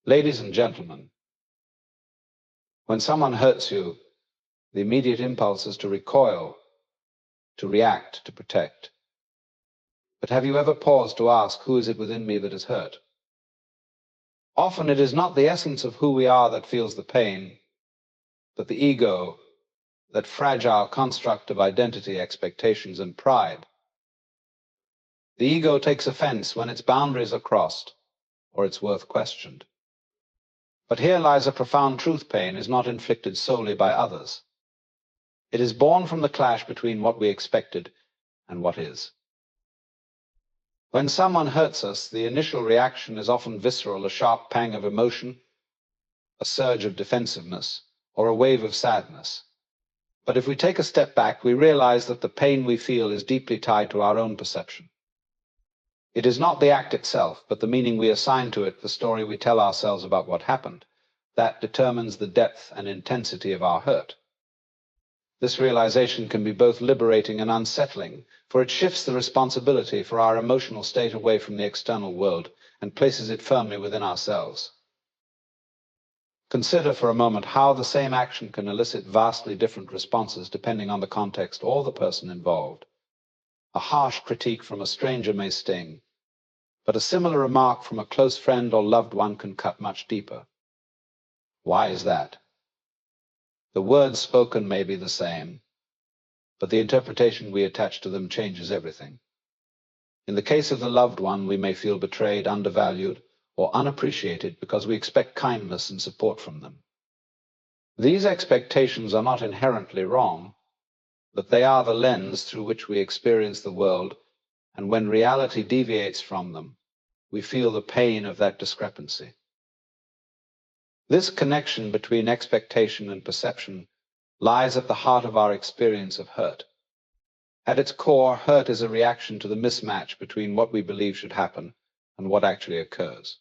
Ladies and gentlemen, when someone hurts you, the immediate impulse is to recoil, to react, to protect. But have you ever paused to ask, who is it within me that is hurt? Often it is not the essence of who we are that feels the pain, but the ego, that fragile construct of identity, expectations, and pride. The ego takes offense when its boundaries are crossed or its worth questioned. But here lies a profound truth. Pain is not inflicted solely by others. It is born from the clash between what we expected and what is. When someone hurts us, the initial reaction is often visceral, a sharp pang of emotion, a surge of defensiveness, or a wave of sadness. But if we take a step back, we realize that the pain we feel is deeply tied to our own perception. It is not the act itself, but the meaning we assign to it, the story we tell ourselves about what happened, that determines the depth and intensity of our hurt. This realization can be both liberating and unsettling, for it shifts the responsibility for our emotional state away from the external world and places it firmly within ourselves. Consider for a moment how the same action can elicit vastly different responses depending on the context or the person involved. A harsh critique from a stranger may sting, but a similar remark from a close friend or loved one can cut much deeper. Why is that? The words spoken may be the same, but the interpretation we attach to them changes everything. In the case of the loved one, we may feel betrayed, undervalued, or unappreciated because we expect kindness and support from them. These expectations are not inherently wrong, but they are the lens through which we experience the world, and when reality deviates from them, we feel the pain of that discrepancy. This connection between expectation and perception lies at the heart of our experience of hurt. At its core, hurt is a reaction to the mismatch between what we believe should happen and what actually occurs.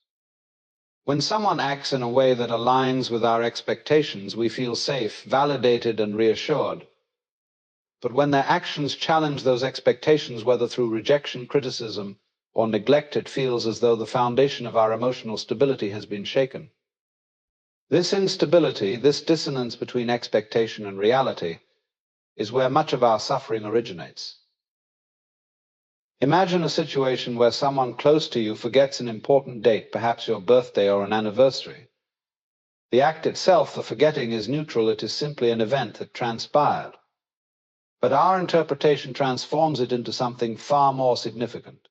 When someone acts in a way that aligns with our expectations, we feel safe, validated, and reassured. But when their actions challenge those expectations, whether through rejection, criticism, or neglect, it feels as though the foundation of our emotional stability has been shaken. This instability, this dissonance between expectation and reality, is where much of our suffering originates. Imagine a situation where someone close to you forgets an important date, perhaps your birthday or an anniversary. The act itself, the forgetting, is neutral. It is simply an event that transpired. But our interpretation transforms it into something far more significant.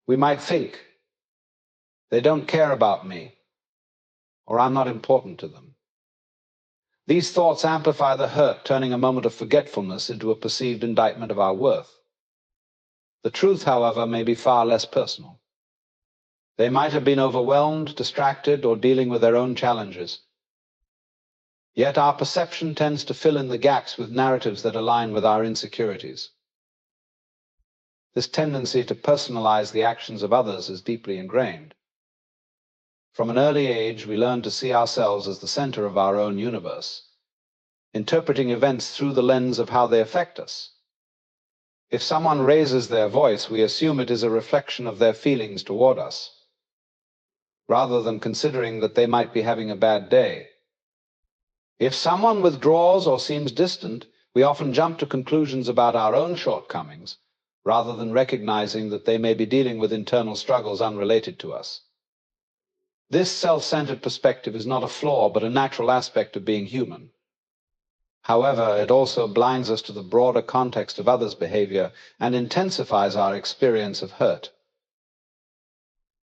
We might think, they don't care about me, or I'm not important to them. These thoughts amplify the hurt, turning a moment of forgetfulness into a perceived indictment of our worth. The truth, however, may be far less personal. They might have been overwhelmed, distracted, or dealing with their own challenges. Yet our perception tends to fill in the gaps with narratives that align with our insecurities. This tendency to personalize the actions of others is deeply ingrained. From an early age, we learn to see ourselves as the center of our own universe, interpreting events through the lens of how they affect us. If someone raises their voice, we assume it is a reflection of their feelings toward us, rather than considering that they might be having a bad day. If someone withdraws or seems distant, we often jump to conclusions about our own shortcomings, rather than recognizing that they may be dealing with internal struggles unrelated to us. This self-centered perspective is not a flaw, but a natural aspect of being human. However, it also blinds us to the broader context of others' behavior and intensifies our experience of hurt.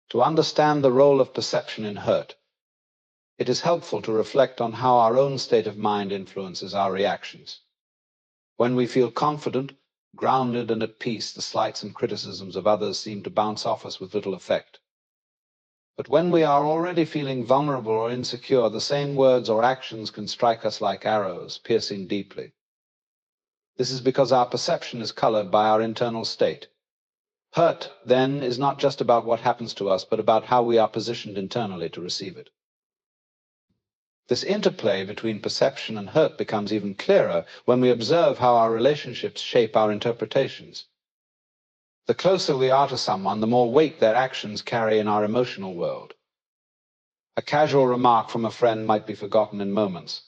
To understand the role of perception in hurt, it is helpful to reflect on how our own state of mind influences our reactions. When we feel confident, grounded, and at peace, the slights and criticisms of others seem to bounce off us with little effect. But when we are already feeling vulnerable or insecure, the same words or actions can strike us like arrows, piercing deeply. This is because our perception is colored by our internal state. Hurt, then, is not just about what happens to us, but about how we are positioned internally to receive it. This interplay between perception and hurt becomes even clearer when we observe how our relationships shape our interpretations. The closer we are to someone, the more weight their actions carry in our emotional world. A casual remark from a friend might be forgotten in moments,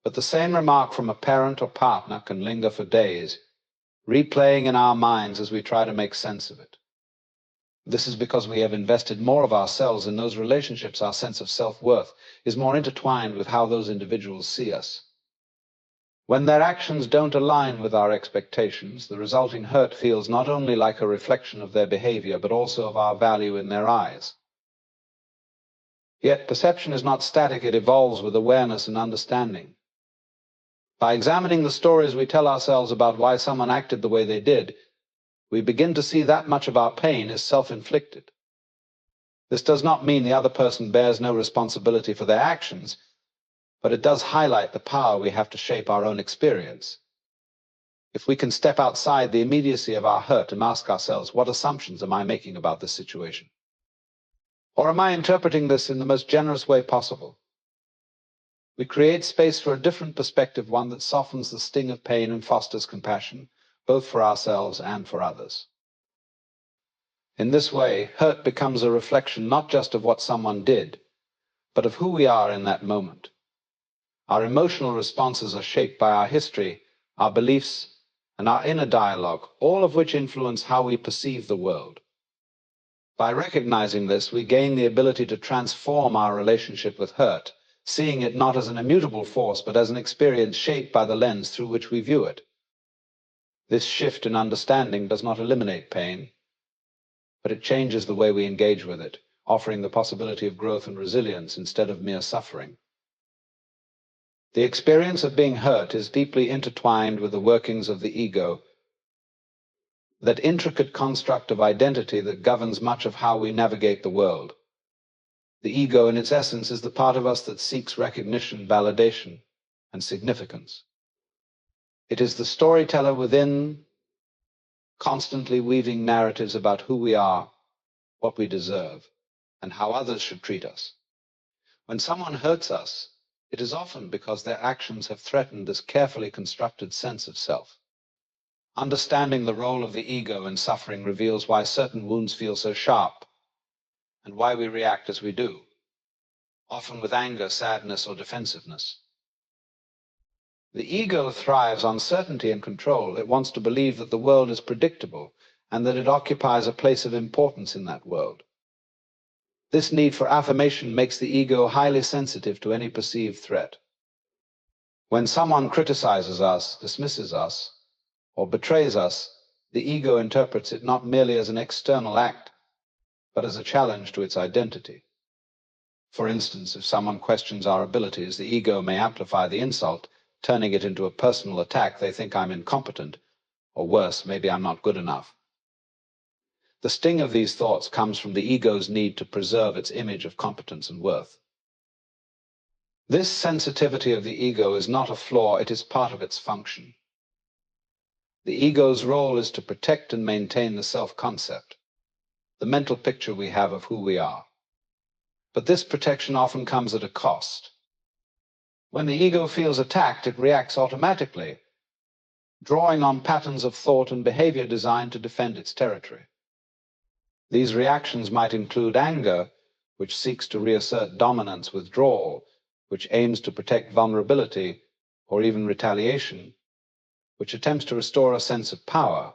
but the same remark from a parent or partner can linger for days, replaying in our minds as we try to make sense of it. This is because we have invested more of ourselves in those relationships. Our sense of self-worth is more intertwined with how those individuals see us. When their actions don't align with our expectations, the resulting hurt feels not only like a reflection of their behavior, but also of our value in their eyes. Yet perception is not static, it evolves with awareness and understanding. By examining the stories we tell ourselves about why someone acted the way they did, we begin to see that much of our pain is self-inflicted. This does not mean the other person bears no responsibility for their actions, but it does highlight the power we have to shape our own experience. If we can step outside the immediacy of our hurt and ask ourselves, what assumptions am I making about this situation? Or am I interpreting this in the most generous way possible? We create space for a different perspective, one that softens the sting of pain and fosters compassion, both for ourselves and for others. In this way, hurt becomes a reflection not just of what someone did, but of who we are in that moment. Our emotional responses are shaped by our history, our beliefs, and our inner dialogue, all of which influence how we perceive the world. By recognizing this, we gain the ability to transform our relationship with hurt, seeing it not as an immutable force, but as an experience shaped by the lens through which we view it. This shift in understanding does not eliminate pain, but it changes the way we engage with it, offering the possibility of growth and resilience instead of mere suffering. The experience of being hurt is deeply intertwined with the workings of the ego, that intricate construct of identity that governs much of how we navigate the world. The ego, in its essence, is the part of us that seeks recognition, validation, and significance. It is the storyteller within, constantly weaving narratives about who we are, what we deserve, and how others should treat us. When someone hurts us, it is often because their actions have threatened this carefully constructed sense of self. Understanding the role of the ego in suffering reveals why certain wounds feel so sharp, and why we react as we do, often with anger, sadness, or defensiveness. The ego thrives on certainty and control. It wants to believe that the world is predictable and that it occupies a place of importance in that world. This need for affirmation makes the ego highly sensitive to any perceived threat. When someone criticizes us, dismisses us, or betrays us, the ego interprets it not merely as an external act, but as a challenge to its identity. For instance, if someone questions our abilities, the ego may amplify the insult, turning it into a personal attack. They think I'm incompetent, or worse, maybe I'm not good enough. The sting of these thoughts comes from the ego's need to preserve its image of competence and worth. This sensitivity of the ego is not a flaw, it is part of its function. The ego's role is to protect and maintain the self-concept, the mental picture we have of who we are. But this protection often comes at a cost. When the ego feels attacked, it reacts automatically, drawing on patterns of thought and behavior designed to defend its territory. These reactions might include anger, which seeks to reassert dominance, withdrawal, which aims to protect vulnerability, or even retaliation, which attempts to restore a sense of power.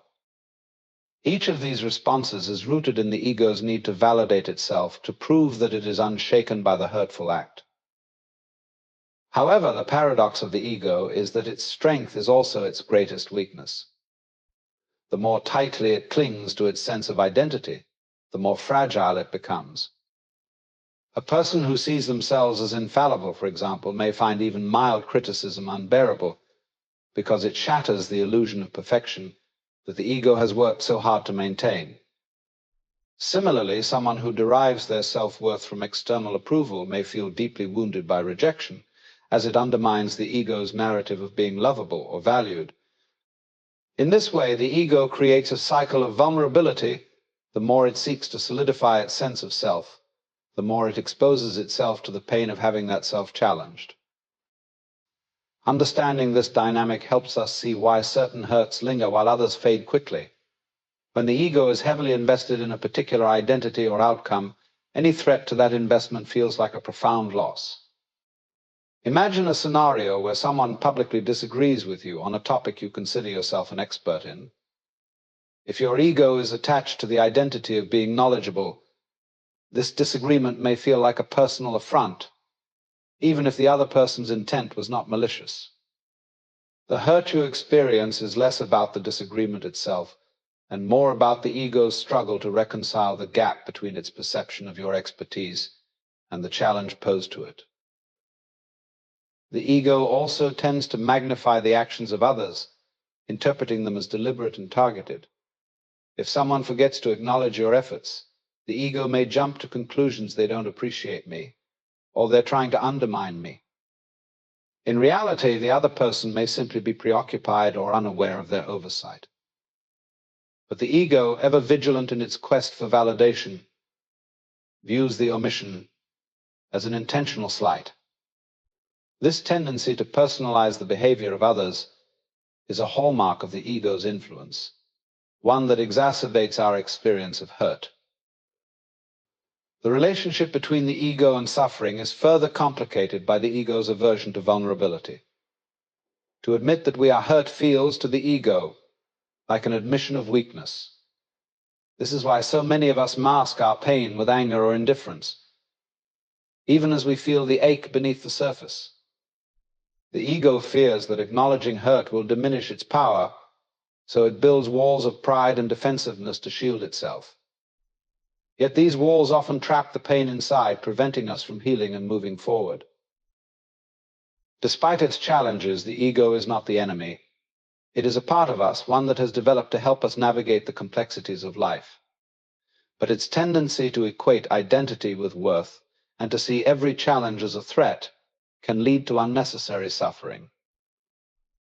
Each of these responses is rooted in the ego's need to validate itself, to prove that it is unshaken by the hurtful act. However, the paradox of the ego is that its strength is also its greatest weakness. The more tightly it clings to its sense of identity, the more fragile it becomes. A person who sees themselves as infallible, for example, may find even mild criticism unbearable because it shatters the illusion of perfection that the ego has worked so hard to maintain. Similarly, someone who derives their self-worth from external approval may feel deeply wounded by rejection, as it undermines the ego's narrative of being lovable or valued. In this way, the ego creates a cycle of vulnerability. The more it seeks to solidify its sense of self, the more it exposes itself to the pain of having that self challenged. Understanding this dynamic helps us see why certain hurts linger while others fade quickly. When the ego is heavily invested in a particular identity or outcome, Any threat to that investment feels like a profound loss. Imagine a scenario where someone publicly disagrees with you on a topic you consider yourself an expert in. If your ego is attached to the identity of being knowledgeable, this disagreement may feel like a personal affront, even if the other person's intent was not malicious. The hurt you experience is less about the disagreement itself and more about the ego's struggle to reconcile the gap between its perception of your expertise and the challenge posed to it. The ego also tends to magnify the actions of others, interpreting them as deliberate and targeted. If someone forgets to acknowledge your efforts, the ego may jump to conclusions: they don't appreciate me, or they're trying to undermine me. In reality, the other person may simply be preoccupied or unaware of their oversight. But the ego, ever vigilant in its quest for validation, views the omission as an intentional slight. This tendency to personalize the behavior of others is a hallmark of the ego's influence, one that exacerbates our experience of hurt. The relationship between the ego and suffering is further complicated by the ego's aversion to vulnerability. To admit that we are hurt feels to the ego like an admission of weakness. This is why so many of us mask our pain with anger or indifference, even as we feel the ache beneath the surface. The ego fears that acknowledging hurt will diminish its power, so it builds walls of pride and defensiveness to shield itself. Yet these walls often trap the pain inside, preventing us from healing and moving forward. Despite its challenges, the ego is not the enemy. It is a part of us, one that has developed to help us navigate the complexities of life. But its tendency to equate identity with worth and to see every challenge as a threat can lead to unnecessary suffering.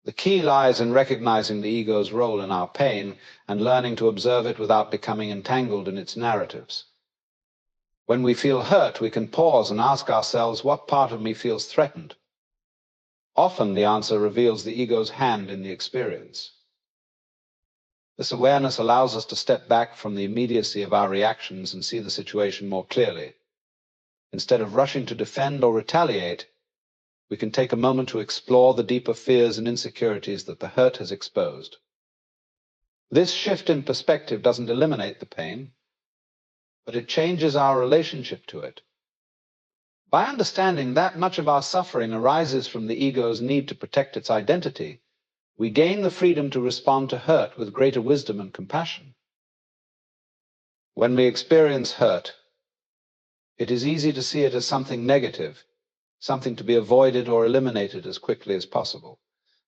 The key lies in recognizing the ego's role in our pain and learning to observe it without becoming entangled in its narratives. When we feel hurt, we can pause and ask ourselves, what part of me feels threatened? Often the answer reveals the ego's hand in the experience. This awareness allows us to step back from the immediacy of our reactions and see the situation more clearly. Instead of rushing to defend or retaliate, we can take a moment to explore the deeper fears and insecurities that the hurt has exposed. This shift in perspective doesn't eliminate the pain, but it changes our relationship to it. By understanding that much of our suffering arises from the ego's need to protect its identity, we gain the freedom to respond to hurt with greater wisdom and compassion. When we experience hurt, it is easy to see it as something negative, something to be avoided or eliminated as quickly as possible.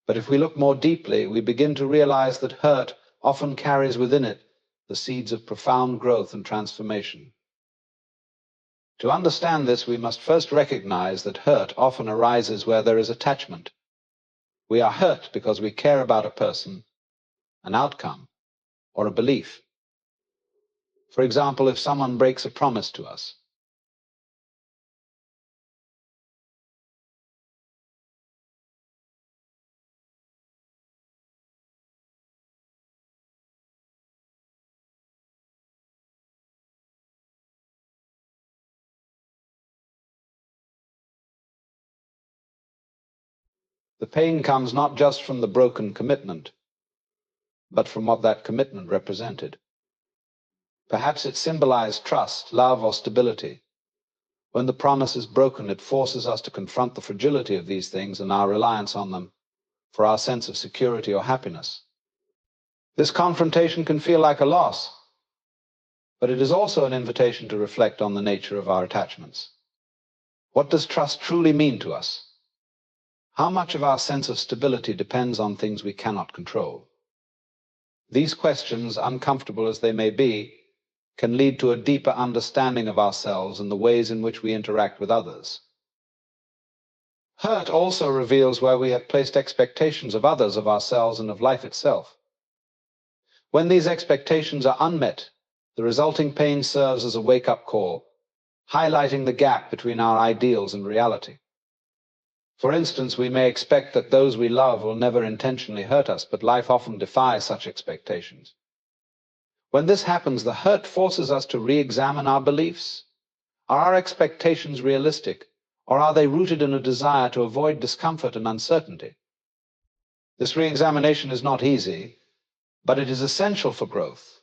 But if we look more deeply, we begin to realize that hurt often carries within it the seeds of profound growth and transformation. To understand this, we must first recognize that hurt often arises where there is attachment. We are hurt because we care about a person, an outcome, or a belief. For example, if someone breaks a promise to us, the pain comes not just from the broken commitment, but from what that commitment represented. Perhaps it symbolized trust, love, or stability. When the promise is broken, it forces us to confront the fragility of these things and our reliance on them for our sense of security or happiness. This confrontation can feel like a loss, but it is also an invitation to reflect on the nature of our attachments. What does trust truly mean to us? How much of our sense of stability depends on things we cannot control? These questions, uncomfortable as they may be, can lead to a deeper understanding of ourselves and the ways in which we interact with others. Hurt also reveals where we have placed expectations of others, of ourselves, and of life itself. When these expectations are unmet, the resulting pain serves as a wake-up call, highlighting the gap between our ideals and reality. For instance, we may expect that those we love will never intentionally hurt us, but life often defies such expectations. When this happens, the hurt forces us to re-examine our beliefs. Are our expectations realistic, or are they rooted in a desire to avoid discomfort and uncertainty? This re-examination is not easy, but it is essential for growth.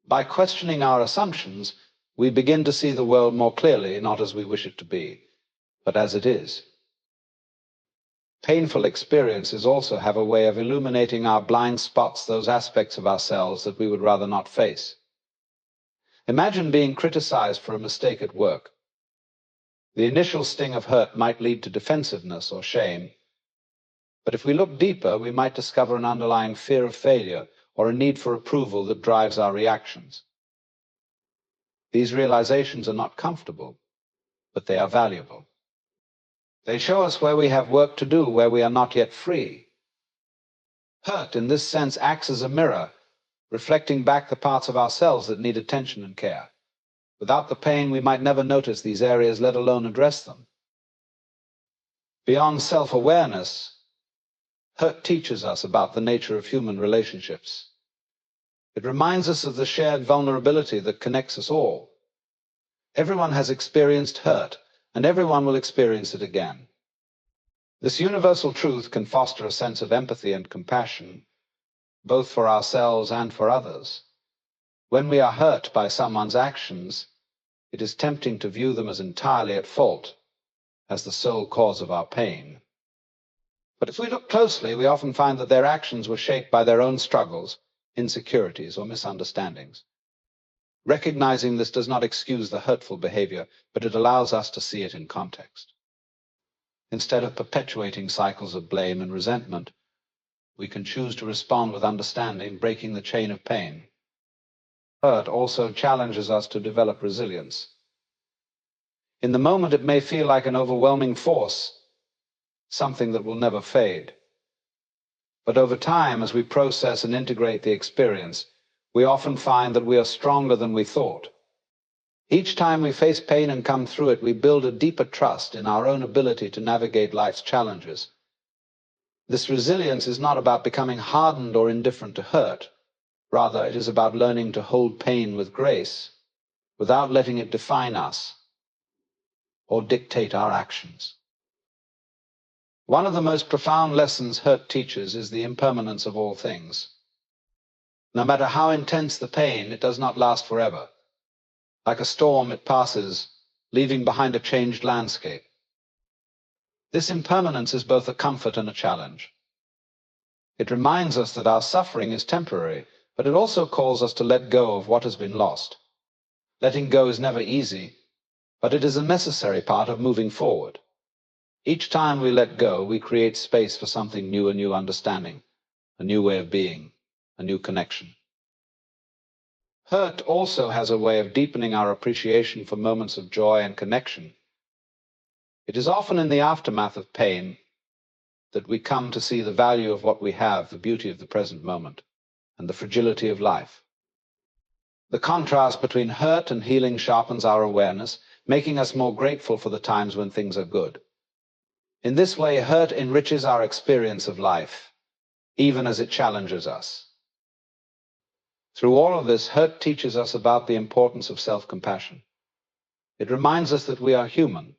By questioning our assumptions, we begin to see the world more clearly, not as we wish it to be, but as it is. Painful experiences also have a way of illuminating our blind spots, those aspects of ourselves that we would rather not face. Imagine being criticized for a mistake at work. The initial sting of hurt might lead to defensiveness or shame, but if we look deeper, we might discover an underlying fear of failure or a need for approval that drives our reactions. These realizations are not comfortable, but they are valuable. They show us where we have work to do, where we are not yet free. Hurt, in this sense, acts as a mirror, reflecting back the parts of ourselves that need attention and care. Without the pain, we might never notice these areas, let alone address them. Beyond self-awareness, hurt teaches us about the nature of human relationships. It reminds us of the shared vulnerability that connects us all. Everyone has experienced hurt, and everyone will experience it again. This universal truth can foster a sense of empathy and compassion, both for ourselves and for others. When we are hurt by someone's actions, it is tempting to view them as entirely at fault, as the sole cause of our pain. But if we look closely, we often find that their actions were shaped by their own struggles, insecurities, or misunderstandings. Recognizing this does not excuse the hurtful behavior, but it allows us to see it in context. Instead of perpetuating cycles of blame and resentment, we can choose to respond with understanding, breaking the chain of pain. Hurt also challenges us to develop resilience. In the moment, it may feel like an overwhelming force, something that will never fade. But over time, as we process and integrate the experience, we often find that we are stronger than we thought. Each time we face pain and come through it, we build a deeper trust in our own ability to navigate life's challenges. This resilience is not about becoming hardened or indifferent to hurt. Rather, it is about learning to hold pain with grace, without letting it define us or dictate our actions. One of the most profound lessons hurt teaches is the impermanence of all things. No matter how intense the pain, it does not last forever. Like a storm, it passes, leaving behind a changed landscape. This impermanence is both a comfort and a challenge. It reminds us that our suffering is temporary, but it also calls us to let go of what has been lost. Letting go is never easy, but it is a necessary part of moving forward. Each time we let go, we create space for something new, a new understanding, a new way of being, a new connection. Hurt also has a way of deepening our appreciation for moments of joy and connection. It is often in the aftermath of pain that we come to see the value of what we have, the beauty of the present moment, and the fragility of life. The contrast between hurt and healing sharpens our awareness, making us more grateful for the times when things are good. In this way, hurt enriches our experience of life, even as it challenges us. Through all of this, hurt teaches us about the importance of self-compassion. It reminds us that we are human,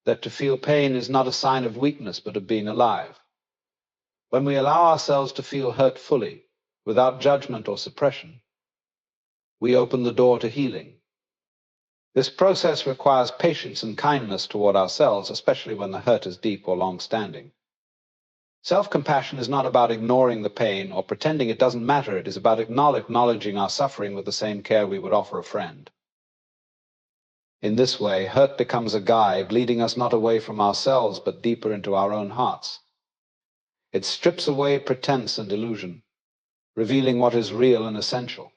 that to feel pain is not a sign of weakness, but of being alive. When we allow ourselves to feel hurt fully, without judgment or suppression, we open the door to healing. This process requires patience and kindness toward ourselves, especially when the hurt is deep or long-standing. Self-compassion is not about ignoring the pain or pretending it doesn't matter. It is about acknowledging our suffering with the same care we would offer a friend. In this way, hurt becomes a guide, leading us not away from ourselves, but deeper into our own hearts. It strips away pretense and illusion, revealing what is real and essential.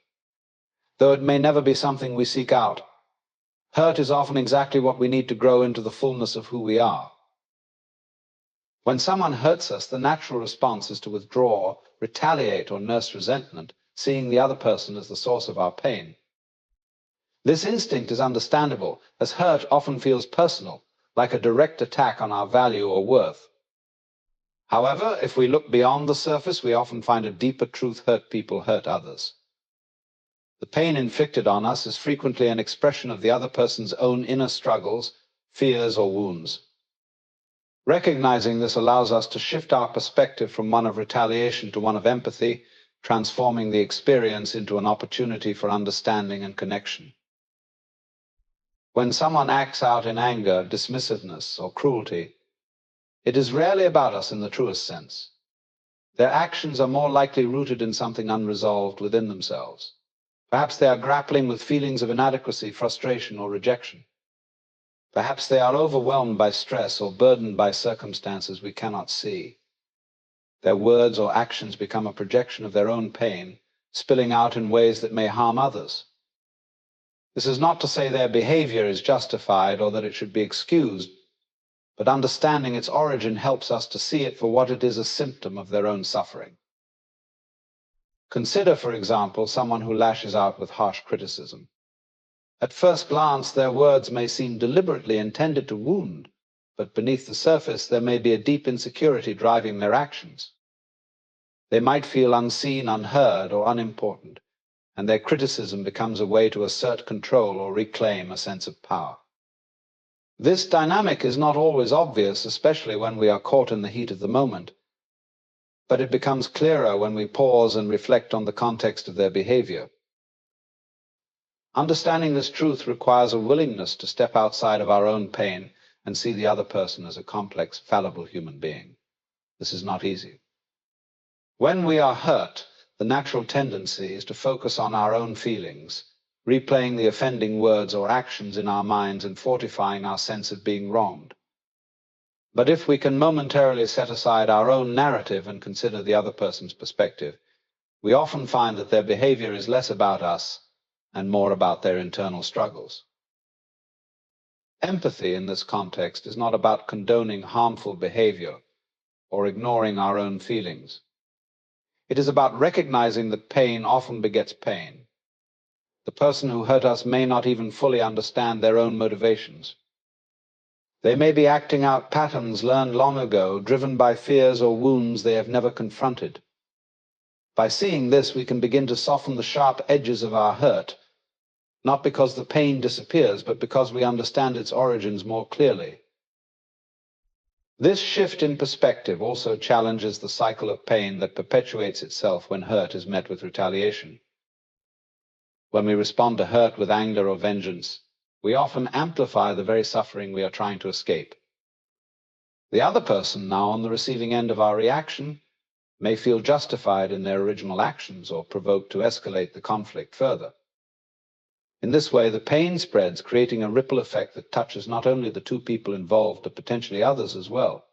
Though it may never be something we seek out, hurt is often exactly what we need to grow into the fullness of who we are. When someone hurts us, the natural response is to withdraw, retaliate, or nurse resentment, seeing the other person as the source of our pain. This instinct is understandable, as hurt often feels personal, like a direct attack on our value or worth. However, if we look beyond the surface, we often find a deeper truth: hurt people hurt others. The pain inflicted on us is frequently an expression of the other person's own inner struggles, fears, or wounds. Recognizing this allows us to shift our perspective from one of retaliation to one of empathy, transforming the experience into an opportunity for understanding and connection. When someone acts out in anger, dismissiveness, or cruelty, it is rarely about us in the truest sense. Their actions are more likely rooted in something unresolved within themselves. Perhaps they are grappling with feelings of inadequacy, frustration, or rejection. Perhaps they are overwhelmed by stress or burdened by circumstances we cannot see. Their words or actions become a projection of their own pain, spilling out in ways that may harm others. This is not to say their behavior is justified or that it should be excused, but understanding its origin helps us to see it for what it is, a symptom of their own suffering. Consider, for example, someone who lashes out with harsh criticism. At first glance, their words may seem deliberately intended to wound, but beneath the surface, there may be a deep insecurity driving their actions. They might feel unseen, unheard, or unimportant, and their criticism becomes a way to assert control or reclaim a sense of power. This dynamic is not always obvious, especially when we are caught in the heat of the moment, but it becomes clearer when we pause and reflect on the context of their behavior. Understanding this truth requires a willingness to step outside of our own pain and see the other person as a complex, fallible human being. This is not easy. When we are hurt, the natural tendency is to focus on our own feelings, replaying the offending words or actions in our minds and fortifying our sense of being wronged. But if we can momentarily set aside our own narrative and consider the other person's perspective, we often find that their behavior is less about us and more about their internal struggles. Empathy in this context is not about condoning harmful behavior or ignoring our own feelings. It is about recognizing that pain often begets pain. The person who hurt us may not even fully understand their own motivations. They may be acting out patterns learned long ago, driven by fears or wounds they have never confronted. By seeing this, we can begin to soften the sharp edges of our hurt, not because the pain disappears, but because we understand its origins more clearly. This shift in perspective also challenges the cycle of pain that perpetuates itself when hurt is met with retaliation. When we respond to hurt with anger or vengeance, we often amplify the very suffering we are trying to escape. The other person, now on the receiving end of our reaction, may feel justified in their original actions or provoked to escalate the conflict further. In this way, the pain spreads, creating a ripple effect that touches not only the two people involved, but potentially others as well.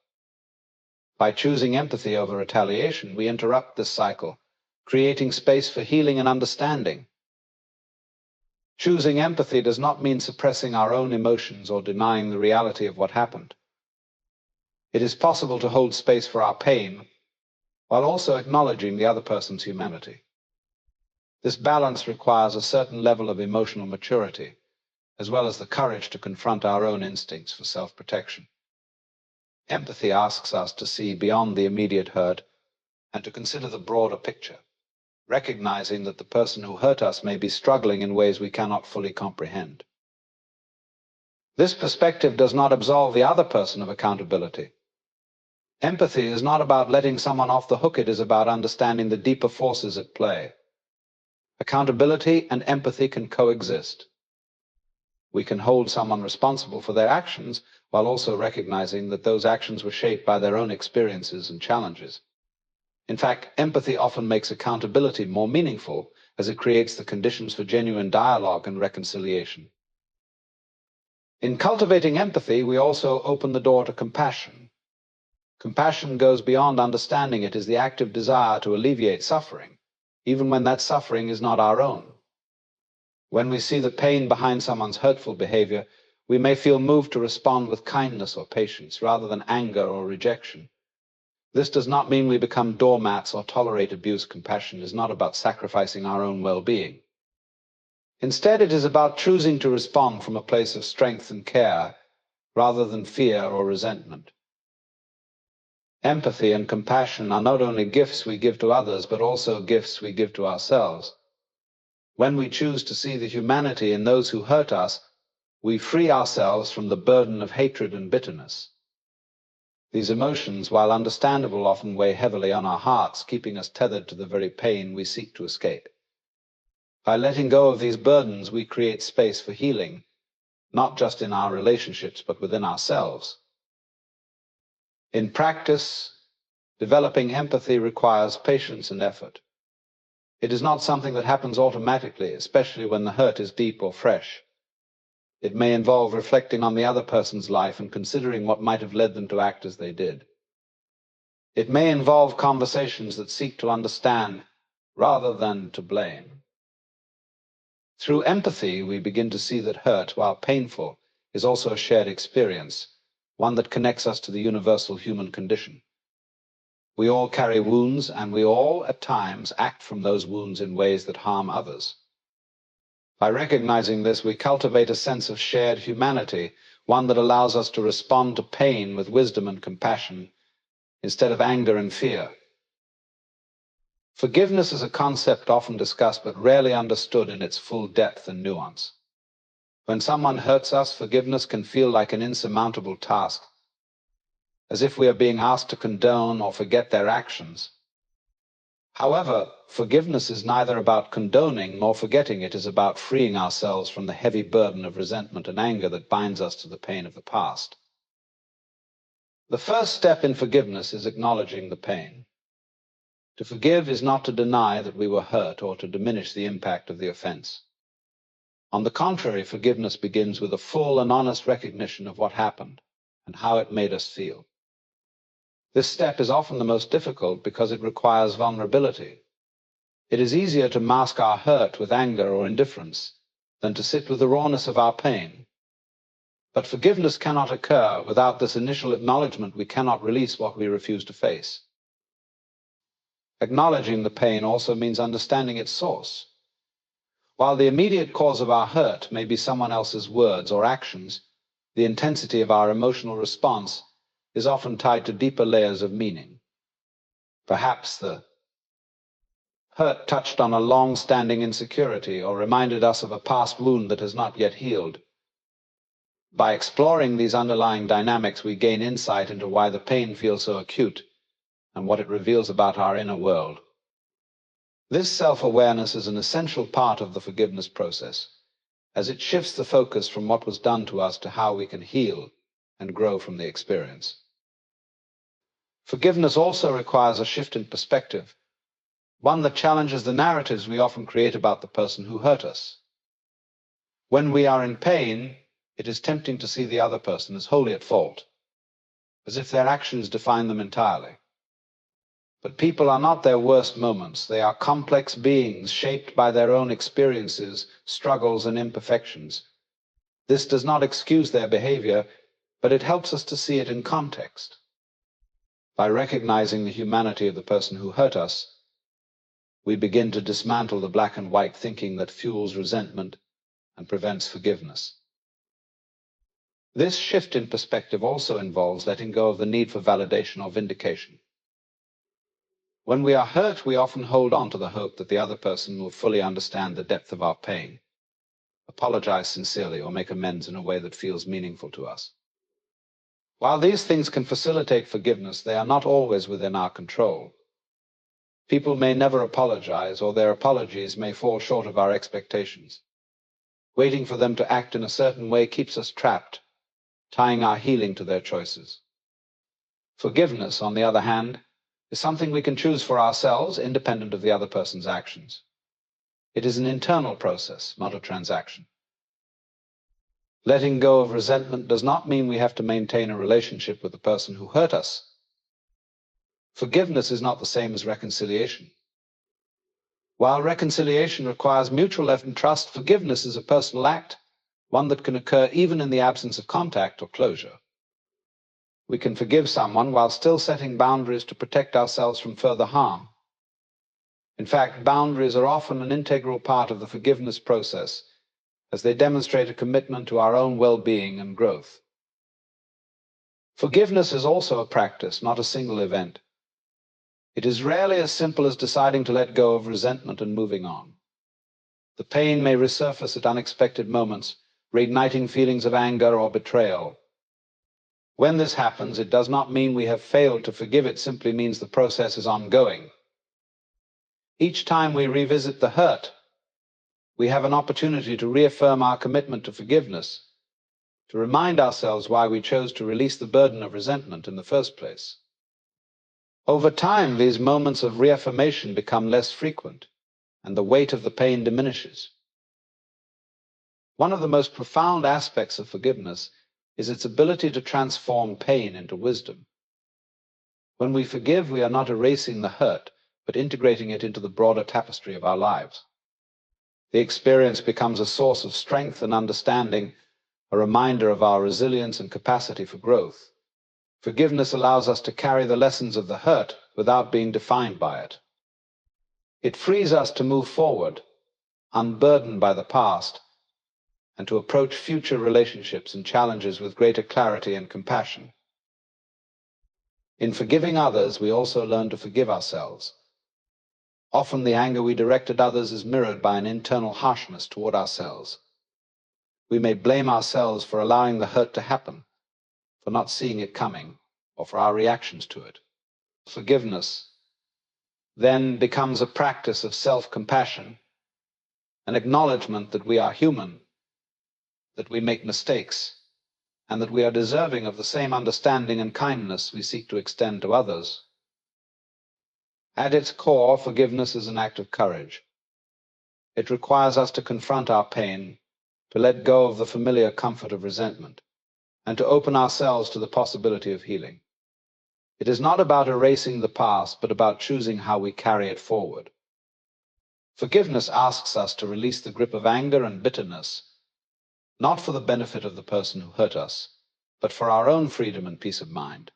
By choosing empathy over retaliation, we interrupt this cycle, creating space for healing and understanding. Choosing empathy does not mean suppressing our own emotions or denying the reality of what happened. It is possible to hold space for our pain while also acknowledging the other person's humanity. This balance requires a certain level of emotional maturity, as well as the courage to confront our own instincts for self-protection. Empathy asks us to see beyond the immediate hurt and to consider the broader picture, recognizing that the person who hurt us may be struggling in ways we cannot fully comprehend. This perspective does not absolve the other person of accountability. Empathy is not about letting someone off the hook, it is about understanding the deeper forces at play. Accountability and empathy can coexist. We can hold someone responsible for their actions while also recognizing that those actions were shaped by their own experiences and challenges. In fact, empathy often makes accountability more meaningful as it creates the conditions for genuine dialogue and reconciliation. In cultivating empathy, we also open the door to compassion. Compassion goes beyond understanding. It is the active desire to alleviate suffering, even when that suffering is not our own. When we see the pain behind someone's hurtful behavior, we may feel moved to respond with kindness or patience rather than anger or rejection. This does not mean we become doormats or tolerate abuse. Compassion is not about sacrificing our own well-being. Instead, it is about choosing to respond from a place of strength and care rather than fear or resentment. Empathy and compassion are not only gifts we give to others, but also gifts we give to ourselves. When we choose to see the humanity in those who hurt us, we free ourselves from the burden of hatred and bitterness. These emotions, while understandable, often weigh heavily on our hearts, keeping us tethered to the very pain we seek to escape. By letting go of these burdens, we create space for healing, not just in our relationships, but within ourselves. In practice, developing empathy requires patience and effort. It is not something that happens automatically, especially when the hurt is deep or fresh. It may involve reflecting on the other person's life and considering what might have led them to act as they did. It may involve conversations that seek to understand rather than to blame. Through empathy, we begin to see that hurt, while painful, is also a shared experience, one that connects us to the universal human condition. We all carry wounds, and we all, at times, act from those wounds in ways that harm others. By recognizing this, we cultivate a sense of shared humanity, one that allows us to respond to pain with wisdom and compassion, instead of anger and fear. Forgiveness is a concept often discussed but rarely understood in its full depth and nuance. When someone hurts us, forgiveness can feel like an insurmountable task, as if we are being asked to condone or forget their actions. However, forgiveness is neither about condoning nor forgetting. It is about freeing ourselves from the heavy burden of resentment and anger that binds us to the pain of the past. The first step in forgiveness is acknowledging the pain. To forgive is not to deny that we were hurt or to diminish the impact of the offense. On the contrary, forgiveness begins with a full and honest recognition of what happened and how it made us feel. This step is often the most difficult because it requires vulnerability. It is easier to mask our hurt with anger or indifference than to sit with the rawness of our pain. But forgiveness cannot occur without this initial acknowledgement. We cannot release what we refuse to face. Acknowledging the pain also means understanding its source. While the immediate cause of our hurt may be someone else's words or actions, the intensity of our emotional response is often tied to deeper layers of meaning. Perhaps the hurt touched on a long-standing insecurity or reminded us of a past wound that has not yet healed. By exploring these underlying dynamics, we gain insight into why the pain feels so acute and what it reveals about our inner world. This self-awareness is an essential part of the forgiveness process, as it shifts the focus from what was done to us to how we can heal and grow from the experience. Forgiveness also requires a shift in perspective, one that challenges the narratives we often create about the person who hurt us. When we are in pain, it is tempting to see the other person as wholly at fault, as if their actions define them entirely. But people are not their worst moments. They are complex beings shaped by their own experiences, struggles, and imperfections. This does not excuse their behavior, but it helps us to see it in context. By recognizing the humanity of the person who hurt us, we begin to dismantle the black and white thinking that fuels resentment and prevents forgiveness. This shift in perspective also involves letting go of the need for validation or vindication. When we are hurt, we often hold on to the hope that the other person will fully understand the depth of our pain, apologize sincerely, or make amends in a way that feels meaningful to us. While these things can facilitate forgiveness, they are not always within our control. People may never apologize, or their apologies may fall short of our expectations. Waiting for them to act in a certain way keeps us trapped, tying our healing to their choices. Forgiveness, on the other hand, is something we can choose for ourselves, independent of the other person's actions. It is an internal process, not a transaction. Letting go of resentment does not mean we have to maintain a relationship with the person who hurt us. Forgiveness is not the same as reconciliation. While reconciliation requires mutual effort and trust, forgiveness is a personal act, one that can occur even in the absence of contact or closure. We can forgive someone while still setting boundaries to protect ourselves from further harm. In fact, boundaries are often an integral part of the forgiveness process, as they demonstrate a commitment to our own well-being and growth. Forgiveness is also a practice, not a single event. It is rarely as simple as deciding to let go of resentment and moving on. The pain may resurface at unexpected moments, reigniting feelings of anger or betrayal. When this happens, it does not mean we have failed to forgive, it simply means the process is ongoing. Each time we revisit the hurt, we have an opportunity to reaffirm our commitment to forgiveness, to remind ourselves why we chose to release the burden of resentment in the first place. Over time, these moments of reaffirmation become less frequent, and the weight of the pain diminishes. One of the most profound aspects of forgiveness is its ability to transform pain into wisdom. When we forgive, we are not erasing the hurt, but integrating it into the broader tapestry of our lives. The experience becomes a source of strength and understanding, a reminder of our resilience and capacity for growth. Forgiveness allows us to carry the lessons of the hurt without being defined by it. It frees us to move forward, unburdened by the past, and to approach future relationships and challenges with greater clarity and compassion. In forgiving others, we also learn to forgive ourselves. Often the anger we direct at others is mirrored by an internal harshness toward ourselves. We may blame ourselves for allowing the hurt to happen, for not seeing it coming, or for our reactions to it. Forgiveness then becomes a practice of self-compassion, an acknowledgement that we are human, that we make mistakes, and that we are deserving of the same understanding and kindness we seek to extend to others. At its core, forgiveness is an act of courage. It requires us to confront our pain, to let go of the familiar comfort of resentment, and to open ourselves to the possibility of healing. It is not about erasing the past, but about choosing how we carry it forward. Forgiveness asks us to release the grip of anger and bitterness, not for the benefit of the person who hurt us, but for our own freedom and peace of mind.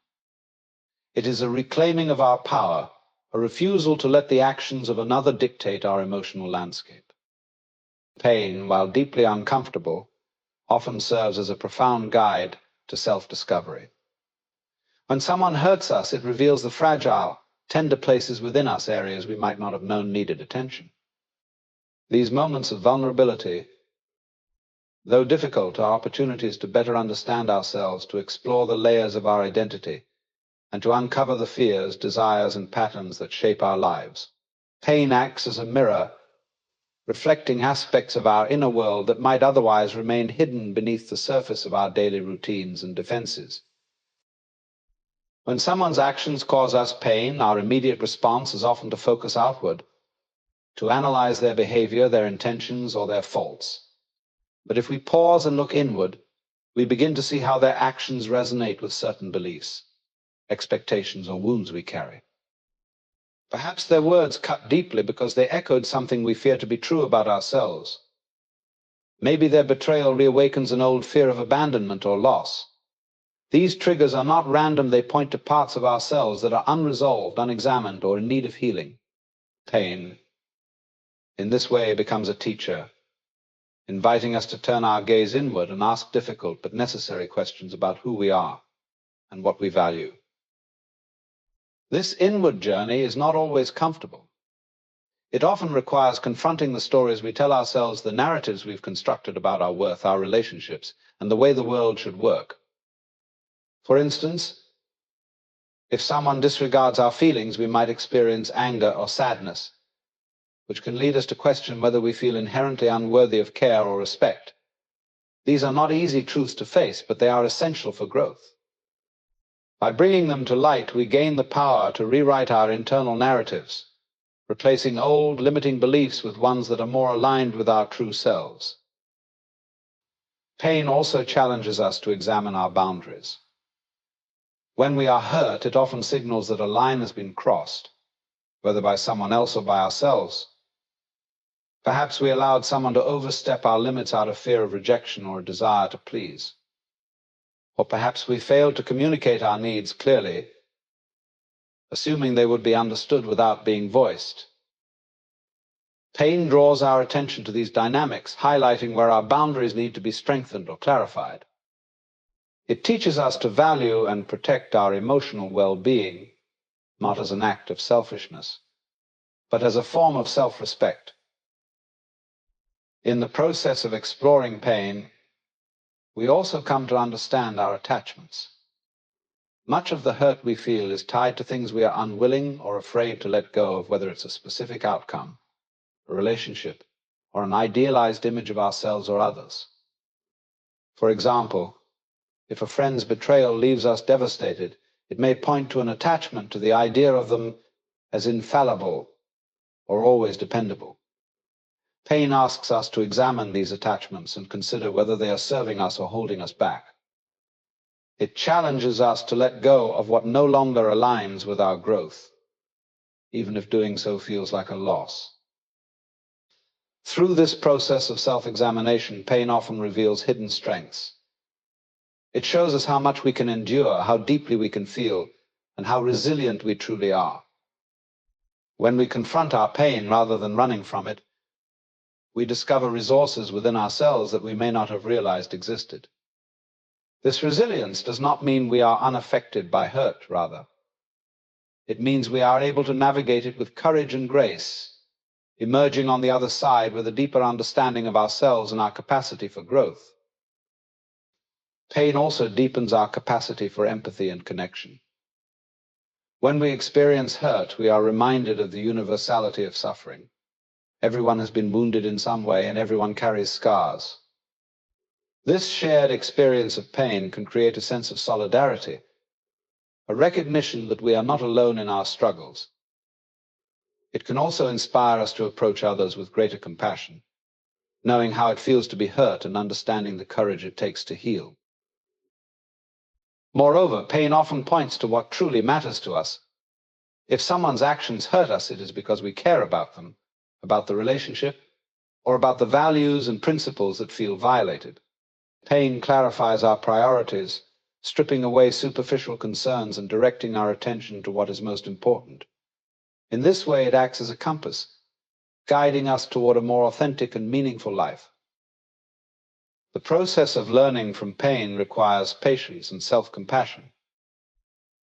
It is a reclaiming of our power, a refusal to let the actions of another dictate our emotional landscape. Pain, while deeply uncomfortable, often serves as a profound guide to self-discovery. When someone hurts us, it reveals the fragile, tender places within us, areas we might not have known needed attention. These moments of vulnerability, though difficult, are opportunities to better understand ourselves, to explore the layers of our identity, and to uncover the fears, desires, and patterns that shape our lives. Pain acts as a mirror, reflecting aspects of our inner world that might otherwise remain hidden beneath the surface of our daily routines and defenses. When someone's actions cause us pain, our immediate response is often to focus outward, to analyze their behavior, their intentions, or their faults. But if we pause and look inward, we begin to see how their actions resonate with certain beliefs, expectations, or wounds we carry. Perhaps their words cut deeply because they echoed something we fear to be true about ourselves. Maybe their betrayal reawakens an old fear of abandonment or loss. These triggers are not random, they point to parts of ourselves that are unresolved, unexamined, or in need of healing. Pain, in this way, becomes a teacher, inviting us to turn our gaze inward and ask difficult but necessary questions about who we are and what we value. This inward journey is not always comfortable. It often requires confronting the stories we tell ourselves, the narratives we've constructed about our worth, our relationships, and the way the world should work. For instance, if someone disregards our feelings, we might experience anger or sadness, which can lead us to question whether we feel inherently unworthy of care or respect. These are not easy truths to face, but they are essential for growth. By bringing them to light, we gain the power to rewrite our internal narratives, replacing old, limiting beliefs with ones that are more aligned with our true selves. Pain also challenges us to examine our boundaries. When we are hurt, it often signals that a line has been crossed, whether by someone else or by ourselves. Perhaps we allowed someone to overstep our limits out of fear of rejection or a desire to please. Or perhaps we failed to communicate our needs clearly, assuming they would be understood without being voiced. Pain draws our attention to these dynamics, highlighting where our boundaries need to be strengthened or clarified. It teaches us to value and protect our emotional well-being, not as an act of selfishness, but as a form of self-respect. In the process of exploring pain, we also come to understand our attachments. Much of the hurt we feel is tied to things we are unwilling or afraid to let go of, whether it's a specific outcome, a relationship, or an idealized image of ourselves or others. For example, if a friend's betrayal leaves us devastated, it may point to an attachment to the idea of them as infallible or always dependable. Pain asks us to examine these attachments and consider whether they are serving us or holding us back. It challenges us to let go of what no longer aligns with our growth, even if doing so feels like a loss. Through this process of self-examination, pain often reveals hidden strengths. It shows us how much we can endure, how deeply we can feel, and how resilient we truly are. When we confront our pain rather than running from it, we discover resources within ourselves that we may not have realized existed. This resilience does not mean we are unaffected by hurt, rather. It means we are able to navigate it with courage and grace, emerging on the other side with a deeper understanding of ourselves and our capacity for growth. Pain also deepens our capacity for empathy and connection. When we experience hurt, we are reminded of the universality of suffering. Everyone has been wounded in some way, and everyone carries scars. This shared experience of pain can create a sense of solidarity, a recognition that we are not alone in our struggles. It can also inspire us to approach others with greater compassion, knowing how it feels to be hurt and understanding the courage it takes to heal. Moreover, pain often points to what truly matters to us. If someone's actions hurt us, it is because we care about them, about the relationship, or about the values and principles that feel violated. Pain clarifies our priorities, stripping away superficial concerns and directing our attention to what is most important. In this way, it acts as a compass, guiding us toward a more authentic and meaningful life. The process of learning from pain requires patience and self-compassion.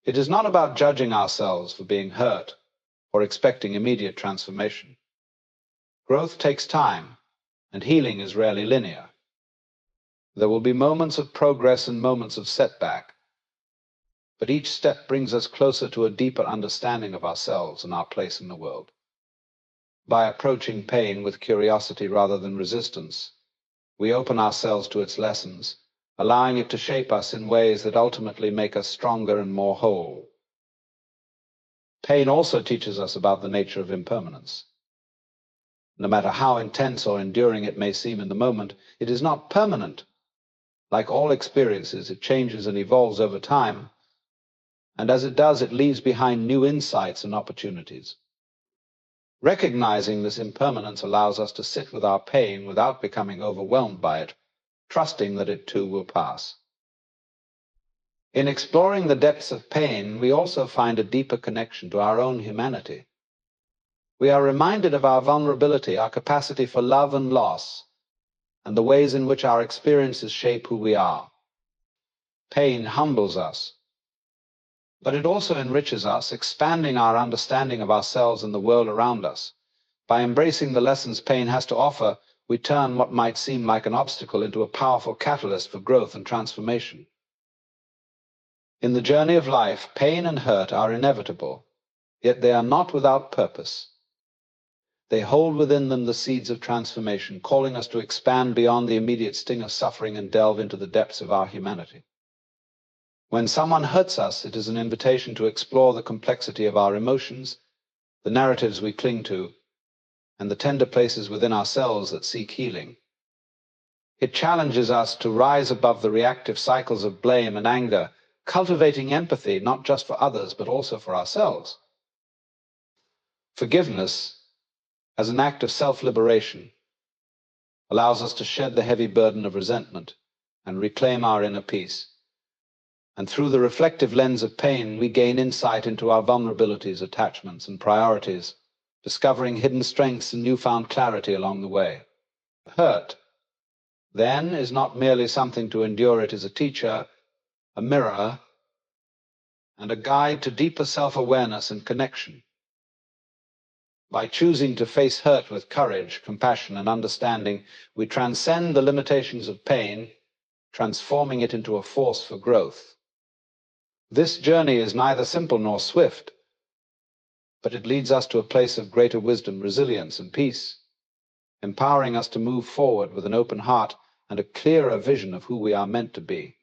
It is not about judging ourselves for being hurt or expecting immediate transformation. Growth takes time, and healing is rarely linear. There will be moments of progress and moments of setback, but each step brings us closer to a deeper understanding of ourselves and our place in the world. By approaching pain with curiosity rather than resistance, we open ourselves to its lessons, allowing it to shape us in ways that ultimately make us stronger and more whole. Pain also teaches us about the nature of impermanence. No matter how intense or enduring it may seem in the moment, it is not permanent. Like all experiences, it changes and evolves over time, and as it does, it leaves behind new insights and opportunities. Recognizing this impermanence allows us to sit with our pain without becoming overwhelmed by it, trusting that it too will pass. In exploring the depths of pain, we also find a deeper connection to our own humanity. We are reminded of our vulnerability, our capacity for love and loss, and the ways in which our experiences shape who we are. Pain humbles us, but it also enriches us, expanding our understanding of ourselves and the world around us. By embracing the lessons pain has to offer, we turn what might seem like an obstacle into a powerful catalyst for growth and transformation. In the journey of life, pain and hurt are inevitable, yet they are not without purpose. They hold within them the seeds of transformation, calling us to expand beyond the immediate sting of suffering and delve into the depths of our humanity. When someone hurts us, it is an invitation to explore the complexity of our emotions, the narratives we cling to, and the tender places within ourselves that seek healing. It challenges us to rise above the reactive cycles of blame and anger, cultivating empathy not just for others, but also for ourselves. Forgiveness, as an act of self-liberation, allows us to shed the heavy burden of resentment and reclaim our inner peace. And through the reflective lens of pain, we gain insight into our vulnerabilities, attachments, and priorities, discovering hidden strengths and newfound clarity along the way. Hurt, then, is not merely something to endure. It is a teacher, a mirror, and a guide to deeper self-awareness and connection. By choosing to face hurt with courage, compassion, and understanding, we transcend the limitations of pain, transforming it into a force for growth. This journey is neither simple nor swift, but it leads us to a place of greater wisdom, resilience, and peace, empowering us to move forward with an open heart and a clearer vision of who we are meant to be.